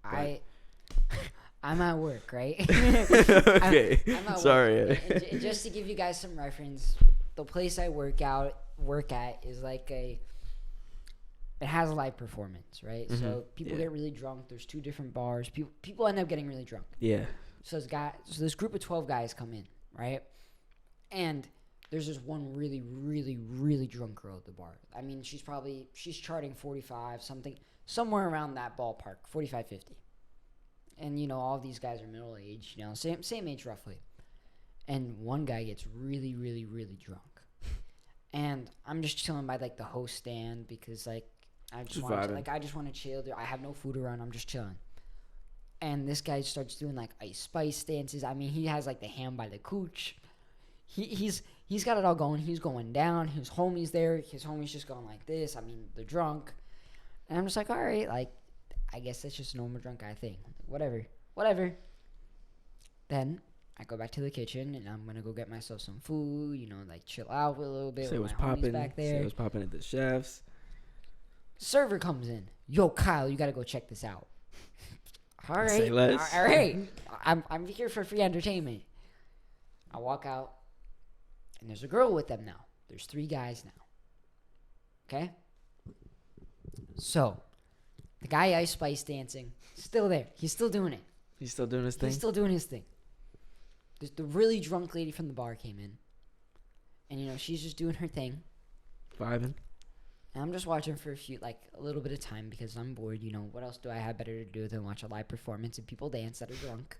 I'm at work, right? Okay. I'm at Sorry. Work. And just to give you guys some reference, the place I work at is like it has a live performance, right? Mm-hmm. So people get really drunk. There's 2 different bars. People end up getting really drunk. Yeah. So this group of 12 guys come in, right? And there's this one really, really, really drunk girl at the bar. I mean, she's charting 45, somewhere around that ballpark, 45, 50. And, all of these guys are middle-aged, same age roughly. And one guy gets really, really, really drunk. And I'm just chilling by, like, the host stand because, like, I just want to chill. I have no food around. I'm just chilling. And this guy starts doing, like, Ice Spice dances. I mean, he has, like, the hand by the cooch. He's got it all going. He's going down. His homie's there. His homie's just going like this. I mean, they're drunk. And I'm just like, all right, like, I guess that's just a normal drunk guy thing. Whatever. Then I go back to the kitchen, and I'm going to go get myself some food, like, chill out a little bit. Say with what's my homies popping. back there. Say what's popping at the chefs. Server comes in. Yo, Kyle, you got to go check this out. All right. Say less. All right. I'm here for free entertainment. I walk out. And there's a girl with them now. There's 3 guys now. Okay? So, The guy Ice Spice dancing, still there. He's still doing it. He's still doing his thing? He's still doing his thing. The really drunk lady from the bar came in. And, you know, she's just doing her thing. Vibing. And I'm just watching for a little bit of time because I'm bored. You know, what else do I have better to do than watch a live performance and people dance that are drunk?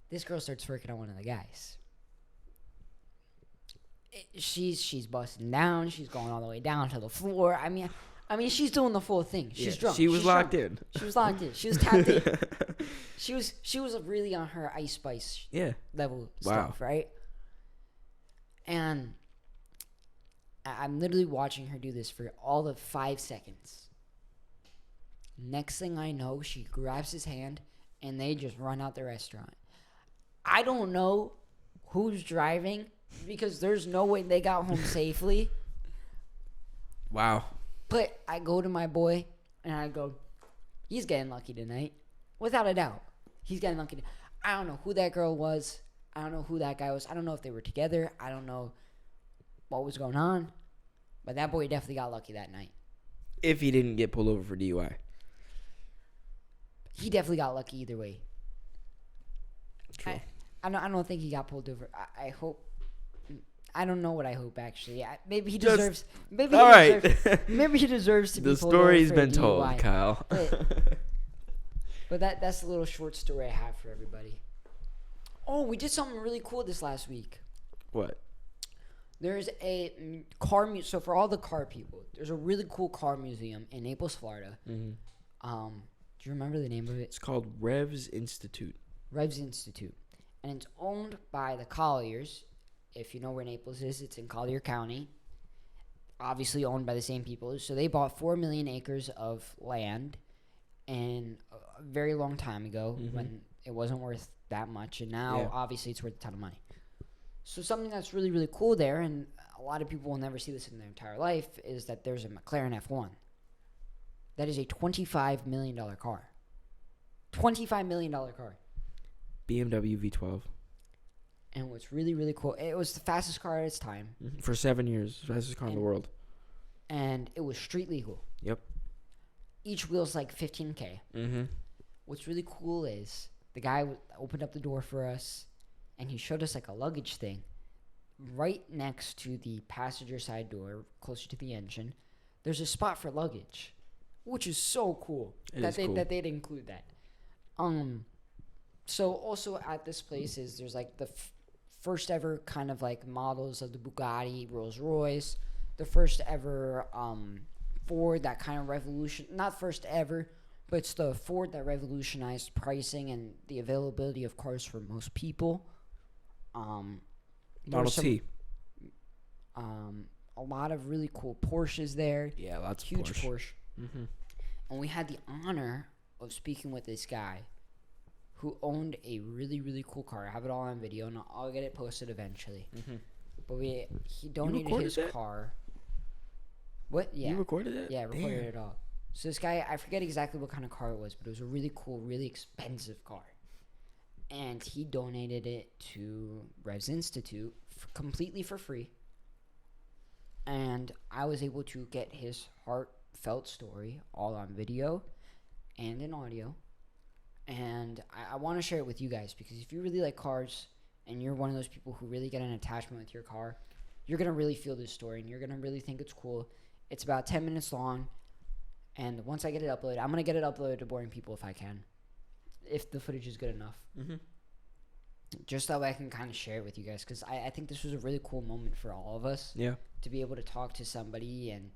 This girl starts working on one of the guys. She's busting down. She's going all the way down to the floor. I mean, she's doing the full thing. She's drunk. She was locked in. She was locked in. She was tapped in. She was really on her Ice Spice level stuff, right? And I'm literally watching her do this for all of 5 seconds. Next thing I know, she grabs his hand and they just run out the restaurant. I don't know who's driving because there's no way they got home safely. Wow. But I go to my boy and I go, he's getting lucky tonight. Without a doubt. He's getting lucky. I don't know who that girl was. I don't know who that guy was. I don't know if they were together. I don't know what was going on. But that boy definitely got lucky that night. If he didn't get pulled over for DUI. He definitely got lucky either way. True. I don't think he got pulled over. I hope. I don't know what I hope actually. Maybe he Just- deserves. Maybe all he right. deserves, maybe he deserves to be The pulled over story's for been a told, DUI. Kyle. But that's the little short story I have for everybody. Oh, we did something really cool this last week. What? There's a car so for all the car people, there's a really cool car museum in Naples, Florida. Mm-hmm. Do you remember the name of it? It's called Revs Institute. Revs Institute. And it's owned by the Colliers. If you know where Naples is, it's in Collier County. Obviously owned by the same people. So they bought 4 million acres of land and a very long time ago when it wasn't worth that much. And now, obviously, it's worth a ton of money. So something that's really, really cool there, and a lot of people will never see this in their entire life, is that there's a McLaren F1. That is a $25 million car. $25 million car. BMW V12. And what's really, really cool, it was the fastest car at its time. For 7 years. Fastest car in the world. And it was street legal. Yep. Each wheel's like 15K. Mm-hmm. What's really cool is the guy opened up the door for us, and he showed us like a luggage thing. Right next to the passenger side door, closer to the engine, there's a spot for luggage, which is so cool that they'd include that. So also at this place there's like the first ever kind of like models of the Bugatti, Rolls Royce, the first ever Ford that kind of not first ever, but it's the Ford that revolutionized pricing and the availability of cars for most people. Model T. A lot of really cool Porsches there. Yeah, lots of huge Porsche. Mm-hmm. And we had the honor of speaking with this guy who owned a really, really cool car. I have it all on video, and I'll get it posted eventually. Mm-hmm. But he donated his car. What? Yeah. You recorded it? Yeah, I recorded it all. So this guy, I forget exactly what kind of car it was, but it was a really cool, really expensive car. And he donated it to Revs Institute completely for free. And I was able to get his heartfelt story all on video and in audio. And I want to share it with you guys because if you really like cars and you're one of those people who really get an attachment with your car, you're going to really feel this story and you're going to really think it's cool. It's about 10 minutes long. And once I get it uploaded, I'm going to get it uploaded to Boring People if I can. If the footage is good enough. Mm-hmm. Just that way I can kind of share it with you guys. Because I think this was a really cool moment for all of us. Yeah. To be able to talk to somebody. And,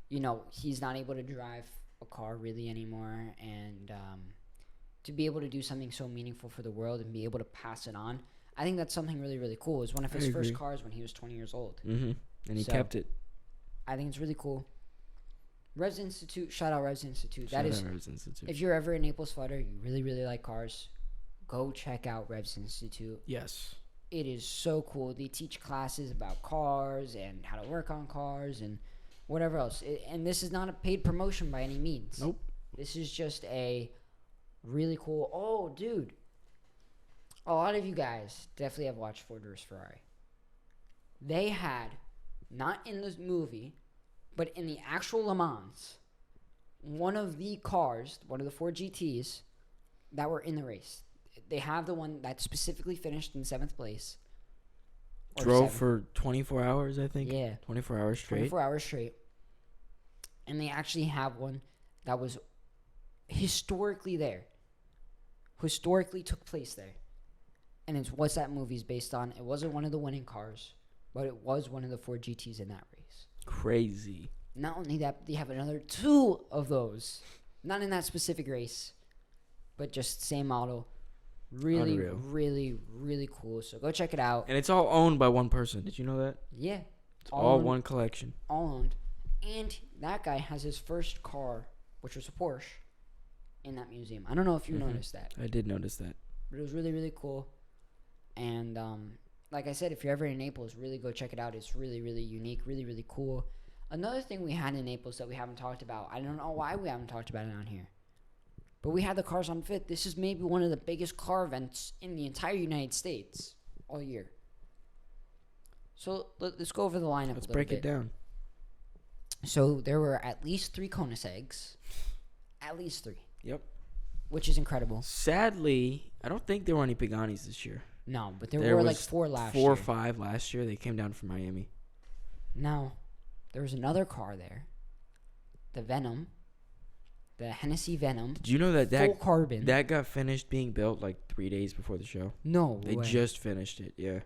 you know, he's not able to drive a car really anymore. And to be able to do something so meaningful for the world and be able to pass it on. I think that's something really, really cool. It was one of his first cars when he was 20 years old. Mm-hmm. And he kept it. I think it's really cool. Revs Institute, shout out Revs Institute. Shout out Revs Institute. If you're ever in Naples, Florida, you really, really like cars, go check out Revs Institute. Yes. It is so cool. They teach classes about cars and how to work on cars and whatever else. And this is not a paid promotion by any means. Nope. This is just a really cool. Oh, dude. A lot of you guys definitely have watched Ford vs. Ferrari. They had, not in this movie, but in the actual Le Mans, one of the cars, one of the 4 GTs that were in the race. They have the one that specifically finished in 7th place. Drove for 24 hours, I think. Yeah. 24 hours straight. 24 hours straight. And they actually have one that was historically there. Historically took place there. And it's what that movie's based on. It wasn't one of the winning cars, but it was one of the 4 GTs in that race. Crazy. Not only that, they have another 2 of those. Not in that specific race, but just same model. Really, Unreal. really, really cool. So go check it out. And it's all owned by one person. Did you know that? Yeah. It's all owned, one collection. All owned. And that guy has his first car, which was a Porsche, in that museum. I don't know if you noticed that. I did notice that. But it was really, really cool. And like I said, if you're ever in Naples, really go check it out. It's really, really unique, really, really cool. Another thing we had in Naples that we haven't talked about, I don't know why we haven't talked about it on here, but we had the Cars on Fit. This is maybe one of the biggest car events in the entire United States all year. So let's go over the lineup. Let's a little break bit. it down. So there were at least 3 Koenigseggs. At least 3. Yep. Which is incredible. Sadly, I don't think there were any Paganis this year. No, but there were like 4 last year. 4 or 5 last year. They came down from Miami. Now, there was another car there. The Venom. The Hennessy Venom. Did you know that full carbon. that got finished being built like 3 days before the show? No They way. just finished it. Yeah.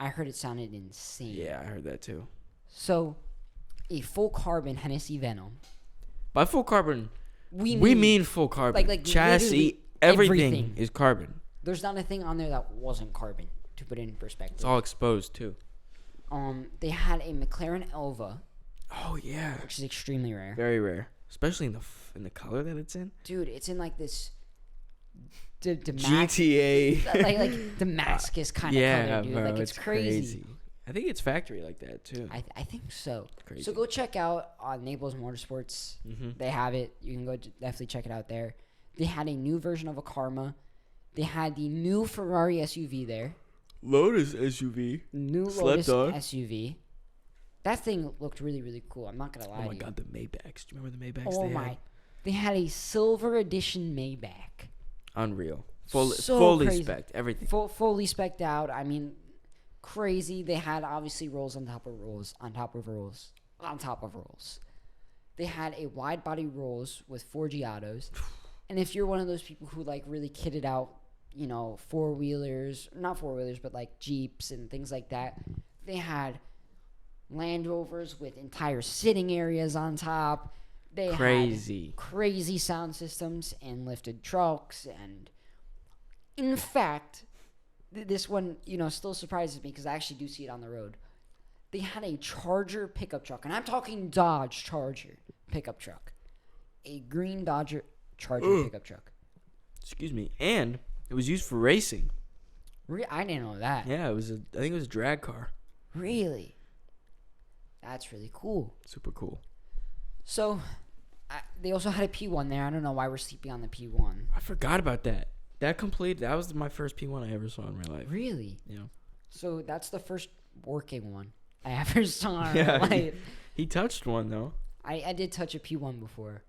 I heard it sounded insane. Yeah, I heard that too. So, a full carbon Hennessy Venom. By full carbon, we mean mean full carbon. like chassis, everything is carbon. There's not a thing on there that wasn't carbon, to put it in perspective. It's all exposed too. They had a McLaren Elva, Oh yeah, which is extremely rare. very rare, especially in the color that it's in. Dude, it's in like this GTA. like Damascus kind of color, dude. bro, Like it's crazy. I think it's factory like that too. I think so. Crazy. So go check out on Naples Motorsports. Mm-hmm. They have it. You can go definitely check it out there. They had a new version of a Karma. They had the new Ferrari SUV there. Lotus SUV. New Slept Lotus on. SUV. That thing looked really, really cool. I'm not going to lie Oh to my you. god, the Maybachs. Do you remember the Maybachs? Oh they my. had? They had a silver edition Maybach. Unreal. So Fully crazy. spec'd. Everything. Fully spec'd out. I mean, crazy. They had obviously rolls on top of rolls, on top of rolls, on top of rolls. They had a wide body rolls with 4G autos. And if you're one of those people who like really kitted out, you know, not four wheelers, but like Jeeps and things like that, they had Land Rovers with entire sitting areas on top. They Crazy. had crazy sound systems and lifted trucks. And in fact, this one, you know, still surprises me because I actually do see it on the road. They had a Charger pickup truck, and I'm talking Dodge Charger pickup truck. A green Dodger Charger pickup truck. Excuse me. And it was used for racing. I didn't know that. Yeah, I think it was a drag car. Really? That's really cool. Super cool. So, they also had a P1 there. I don't know why we're sleeping on the P1. I forgot about that. That was my first P1 I ever saw in real life. Really? Yeah. So, that's the first working one I ever saw in Yeah, real life. He touched one though. I did touch a P1 before.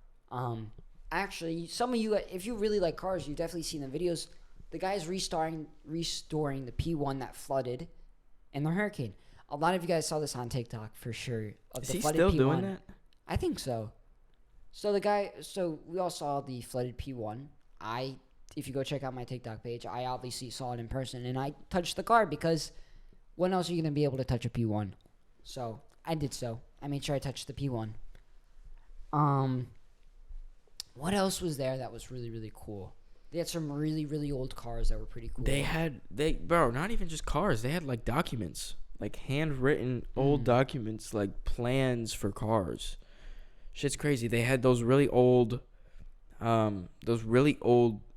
Actually, some of you, if you really like cars, you've definitely seen the videos. The guy's restoring the P1 that flooded in the hurricane. A lot of you guys saw this on TikTok for sure. Is he still P1. doing that? I think so. So we all saw the flooded P1. If you go check out my TikTok page, I obviously saw it in person, and I touched the car because when else are you going to be able to touch a P1? So I did so. I made sure I touched the P1. What else was there that was really, really cool? They had some really, really old cars that were pretty cool. Bro, not even just cars. They had like documents, like handwritten old documents, like plans for cars. Shit's crazy. They had those really old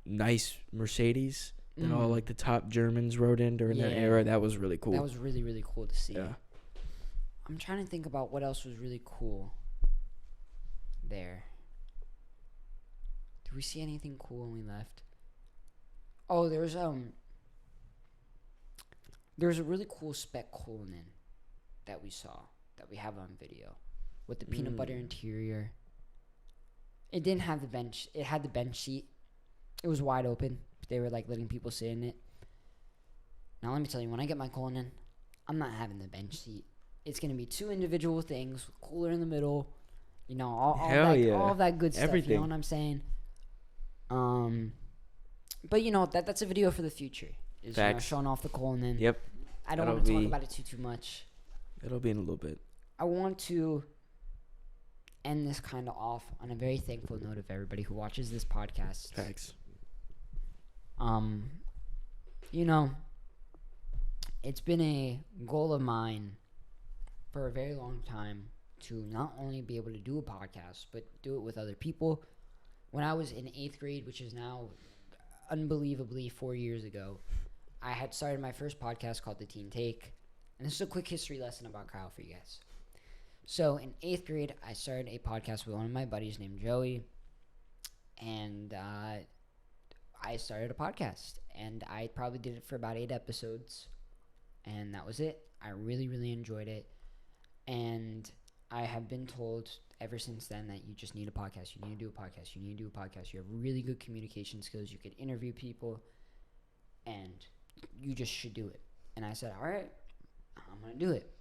nice Mercedes that all like the top Germans rode in during that era. That was really cool. That was really, really cool to see. Yeah. I'm trying to think about what else was really cool there. Did we see anything cool when we left? Oh, there's a really cool spec Cullinan that we saw that we have on video with the peanut butter interior. It didn't have the bench. It had the bench seat. It was wide open. They were like letting people sit in it. Now let me tell you, when I get my colon in, I'm not having the bench seat. It's gonna be 2 individual things, cooler in the middle, you know, all that good stuff. Everything. You know what I'm saying? But you know that's a video for the future. Is, you know, showing off the colon in. Yep. I don't want to talk about it too much. It'll be in a little bit. I want to end this kind of off on a very thankful note of everybody who watches this podcast. Facts. You know, it's been a goal of mine for a very long time to not only be able to do a podcast, but do it with other people. When I was in 8th grade, which is now unbelievably 4 years ago, I had started my first podcast called The Teen Take. And this is a quick history lesson about Kyle for you guys. So in 8th grade, I started a podcast with one of my buddies named Joey. And I started a podcast. And I probably did it for about 8 episodes. And that was it. I really, really enjoyed it. And I have been told ever since then that you just need a podcast. You need to do a podcast. You need to do a podcast. You have really good communication skills. You could interview people. And you just should do it. And I said, all right, I'm going to do it.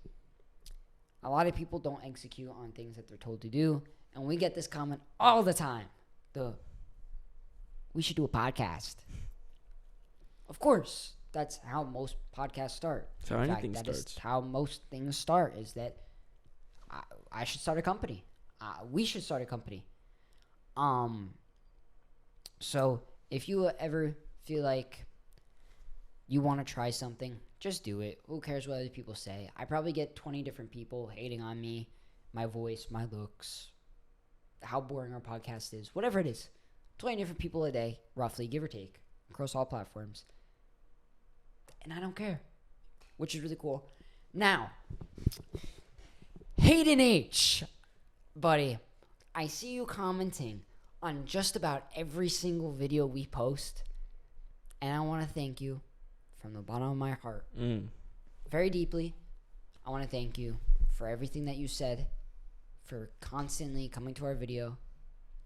A lot of people don't execute on things that they're told to do. And we get this comment all the time. We should do a podcast. Of course. That's how most podcasts start. That's how anything starts. That is how most things start, is that I should start a company. We should start a company. So if you ever feel like you want to try something, just do it. Who cares what other people say? I probably get 20 different people hating on me, my voice, my looks, how boring our podcast is, whatever it is. 20 different people a day, roughly, give or take, across all platforms. And I don't care, which is really cool. Now, Hayden H., buddy, I see you commenting on just about every single video we post, and I want to thank you from the bottom of my heart. Very deeply, I want to thank you for everything that you said, for constantly coming to our video,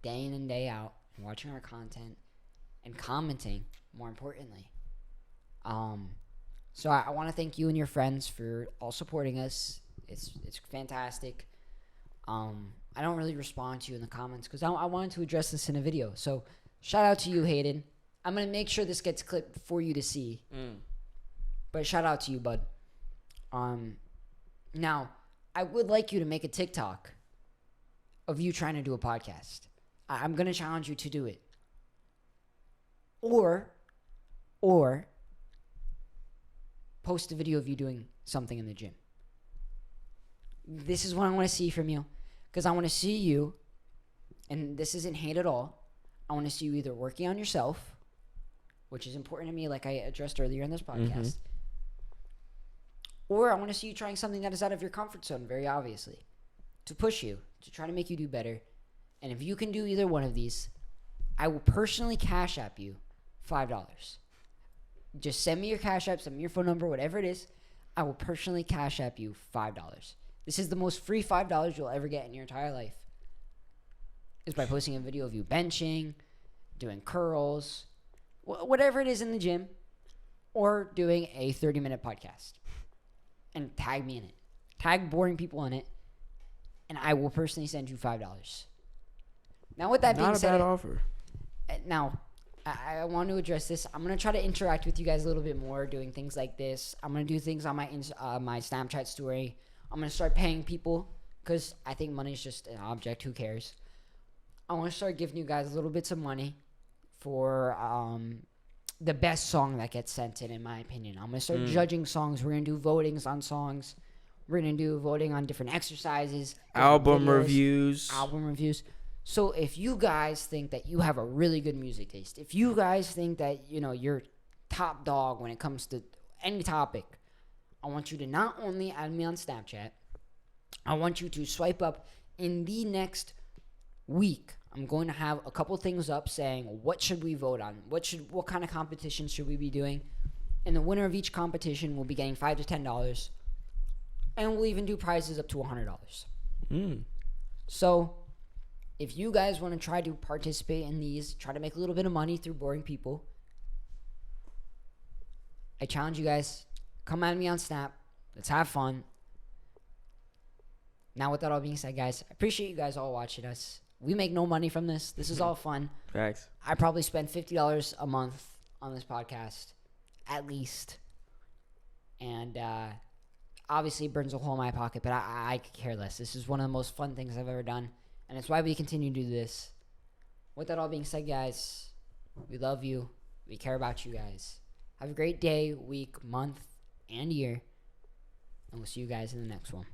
day in and day out, and watching our content, and commenting, more importantly. So I want to thank you and your friends for all supporting us. It's fantastic. I don't really respond to you in the comments because I wanted to address this in a video. So shout out to you, Hayden. I'm going to make sure this gets clipped for you to see. But shout out to you, bud. Now, I would like you to make a TikTok of you trying to do a podcast. I'm going to challenge you to do it. Or post a video of you doing something in the gym. This is what I want to see from you. Because I want to see you, and this isn't hate at all, I want to see you either working on yourself, which is important to me, like I addressed earlier in this podcast, or I want to see you trying something that is out of your comfort zone, very obviously, to push you, to try to make you do better. And if you can do either one of these, I will personally Cash App you $5. Just send me your Cash App, send me your phone number, whatever it is. I will personally Cash App you $5. This is the most free $5 you'll ever get in your entire life. Is by posting a video of you benching, doing curls, whatever it is in the gym, or doing a 30-minute podcast. And tag me in it. Tag boring people in it. And I will personally send you $5. Now, with that being said, not a bad offer. Now, I want to address this. I'm going to try to interact with you guys a little bit more, doing things like this. I'm going to do things on my Snapchat story. I'm going to start paying people because I think money is just an object. Who cares? I want to start giving you guys a little bits of money for the best song that gets sent in my opinion. I'm going to start judging songs. We're going to do votings on songs. We're going to do voting on different exercises. Album videos, reviews. So if you guys think that you have a really good music taste, if you guys think that, you know, you're top dog when it comes to any topic, I want you to not only add me on Snapchat, I want you to swipe up in the next week. I'm going to have a couple things up saying, what should we vote on? What kind of competition should we be doing? And the winner of each competition will be getting $5 to $10. And we'll even do prizes up to $100. So if you guys want to try to participate in these, try to make a little bit of money through boring people, I challenge you guys, come at me on Snap. Let's have fun. Now, with that all being said, guys, I appreciate you guys all watching us. We make no money from this. This is all fun. Facts. I probably spend $50 a month on this podcast, at least. And obviously it burns a hole in my pocket, but I could care less. This is one of the most fun things I've ever done, and it's why we continue to do this. With that all being said, guys, we love you. We care about you guys. Have a great day, week, month, and year, and we'll see you guys in the next one.